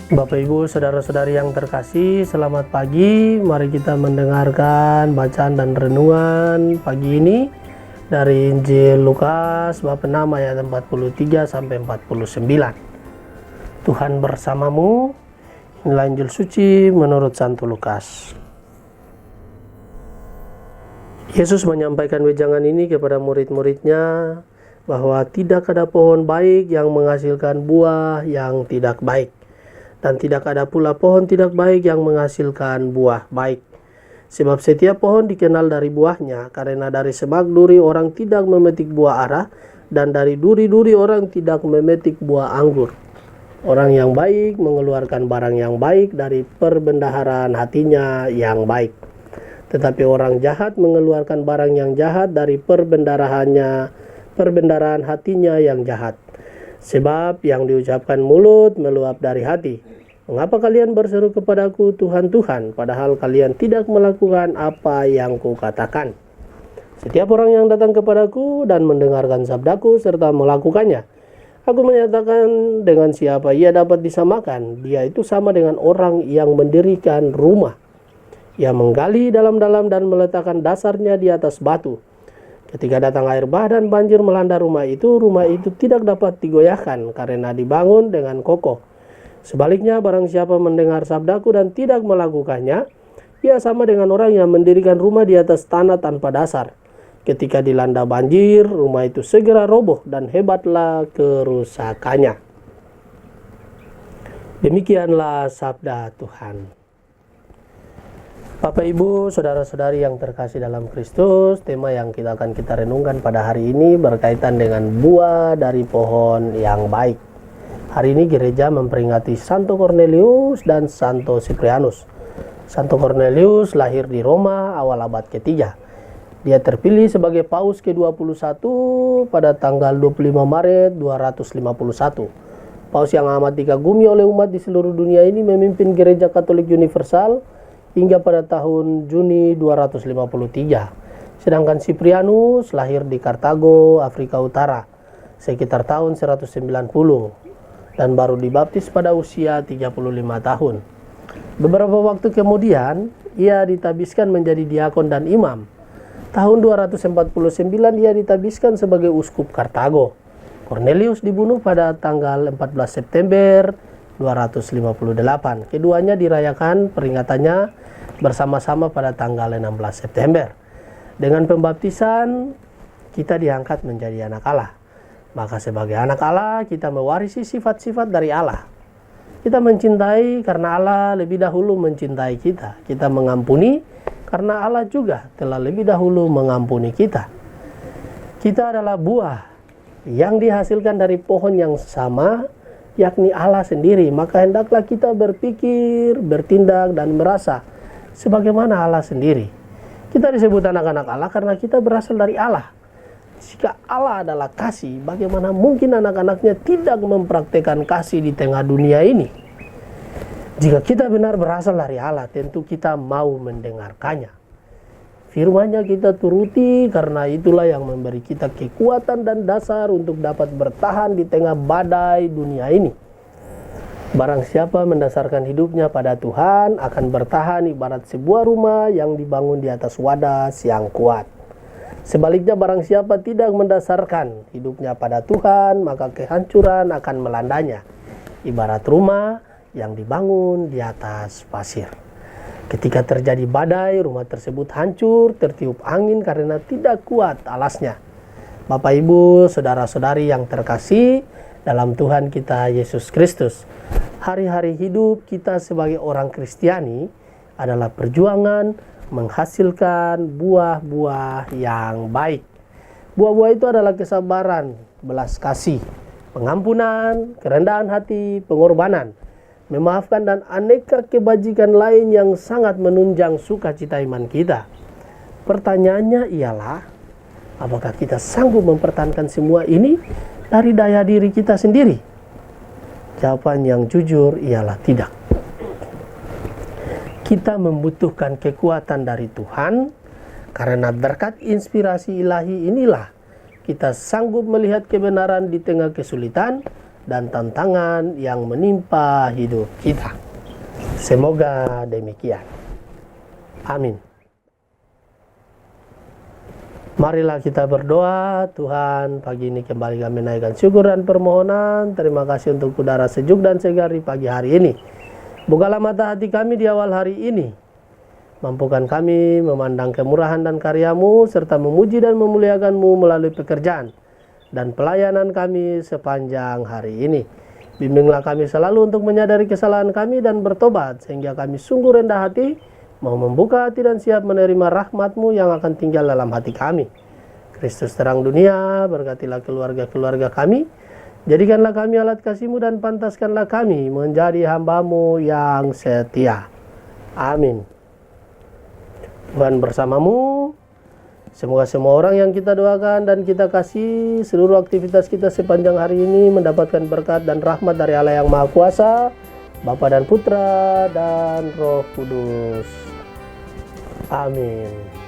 Bapak Ibu, saudara-saudari yang terkasih, selamat pagi. Mari kita mendengarkan bacaan dan renungan pagi ini dari Injil Lukas bab 6 ayat 43 sampai 49. Tuhan bersamamu. Inilah Injil suci menurut Santo Lukas. Yesus menyampaikan wejangan ini kepada murid-muridnya bahwa tidak ada pohon baik yang menghasilkan buah yang tidak baik, dan tidak ada pula pohon tidak baik yang menghasilkan buah baik. Sebab setiap pohon dikenal dari buahnya, karena dari semak duri orang tidak memetik buah ara, dan dari duri-duri orang tidak memetik buah anggur. Orang yang baik mengeluarkan barang yang baik dari perbendaharaan hatinya yang baik. Tetapi orang jahat mengeluarkan barang yang jahat dari perbendaharaan hatinya yang jahat. Sebab yang diucapkan mulut meluap dari hati. Mengapa kalian berseru kepadaku, Tuhan, Tuhan, padahal kalian tidak melakukan apa yang kukatakan? Setiap orang yang datang kepadaku dan mendengarkan sabdaku serta melakukannya, aku menyatakan dengan siapa ia dapat disamakan. Dia itu sama dengan orang yang mendirikan rumah. Ia menggali dalam-dalam dan meletakkan dasarnya di atas batu. Ketika datang air bah dan banjir melanda rumah itu tidak dapat digoyahkan karena dibangun dengan kokoh. Sebaliknya, barang siapa mendengar sabdaku dan tidak melakukannya, ia sama dengan orang yang mendirikan rumah di atas tanah tanpa dasar. Ketika dilanda banjir, rumah itu segera roboh dan hebatlah kerusakannya. Demikianlah sabda Tuhan. Bapak Ibu, saudara-saudari yang terkasih dalam Kristus, tema yang kita renungkan pada hari ini berkaitan dengan buah dari pohon yang baik. Hari ini gereja memperingati Santo Cornelius dan Santo Cyprianus. Santo Cornelius lahir di Roma awal abad ketiga. Dia terpilih sebagai Paus ke-21 pada tanggal 25 Maret 251. Paus yang amat dikagumi oleh umat di seluruh dunia ini memimpin gereja Katolik Universal hingga pada tahun Juni 253. Sedangkan Cyprianus lahir di Kartago, Afrika Utara, sekitar tahun 190 dan baru dibaptis pada usia 35 tahun. Beberapa waktu kemudian, ia ditabiskan menjadi diakon dan imam. Tahun 249 ia ditabiskan sebagai uskup Kartago. Cornelius dibunuh pada tanggal 14 September 258. Keduanya dirayakan peringatannya bersama-sama pada tanggal 16 September. Dengan pembaptisan, kita diangkat menjadi anak Allah. Maka sebagai anak Allah, kita mewarisi sifat-sifat dari Allah. Kita mencintai karena Allah lebih dahulu mencintai kita. Kita mengampuni karena Allah juga telah lebih dahulu mengampuni kita. Kita adalah buah yang dihasilkan dari pohon yang sama, yakni Allah sendiri. Maka hendaklah kita berpikir, bertindak, dan merasa sebagaimana Allah sendiri. Kita disebut anak-anak Allah karena kita berasal dari Allah. Jika Allah adalah kasih, bagaimana mungkin anak-anaknya tidak mempraktekkan kasih di tengah dunia ini? Jika kita benar berasal dari Allah, tentu kita mau mendengarkannya. Firman-Nya kita turuti karena itulah yang memberi kita kekuatan dan dasar untuk dapat bertahan di tengah badai dunia ini. Barang siapa mendasarkan hidupnya pada Tuhan akan bertahan ibarat sebuah rumah yang dibangun di atas wadas yang kuat. Sebaliknya, barang siapa tidak mendasarkan hidupnya pada Tuhan, maka kehancuran akan melandanya, ibarat rumah yang dibangun di atas pasir. Ketika terjadi badai, rumah tersebut hancur, tertiup angin karena tidak kuat alasnya. Bapak, Ibu, saudara-saudari yang terkasih dalam Tuhan kita Yesus Kristus, hari-hari hidup kita sebagai orang Kristiani adalah perjuangan menghasilkan buah-buah yang baik. Buah-buah itu adalah kesabaran, belas kasih, pengampunan, kerendahan hati, pengorbanan, memaafkan, dan aneka kebajikan lain yang sangat menunjang sukacita iman kita. Pertanyaannya ialah, apakah kita sanggup mempertahankan semua ini dari daya diri kita sendiri? Jawaban yang jujur ialah tidak. Kita membutuhkan kekuatan dari Tuhan, karena berkat inspirasi ilahi inilah kita sanggup melihat kebenaran di tengah kesulitan dan tantangan yang menimpa hidup kita. Semoga demikian. Amin. Marilah kita berdoa. Tuhan, pagi ini kembali kami naikkan syukur dan permohonan. Terima kasih untuk udara sejuk dan segar di pagi hari ini. Bukalah mata hati kami di awal hari ini. Mampukan kami memandang kemurahan dan karya-Mu, serta memuji dan memuliakan-Mu melalui pekerjaan dan pelayanan kami sepanjang hari ini. Bimbinglah kami selalu untuk menyadari kesalahan kami dan bertobat, sehingga kami sungguh rendah hati, mau membuka hati dan siap menerima rahmat-Mu yang akan tinggal dalam hati kami. Kristus terang dunia, berkatilah keluarga-keluarga kami, jadikanlah kami alat kasih-Mu dan pantaskanlah kami menjadi hamba-Mu yang setia. Amin. Tuhan bersamamu. Semoga semua orang yang kita doakan dan kita kasih, seluruh aktivitas kita sepanjang hari ini mendapatkan berkat dan rahmat dari Allah yang Maha Kuasa, Bapa dan Putra dan Roh Kudus. Amin.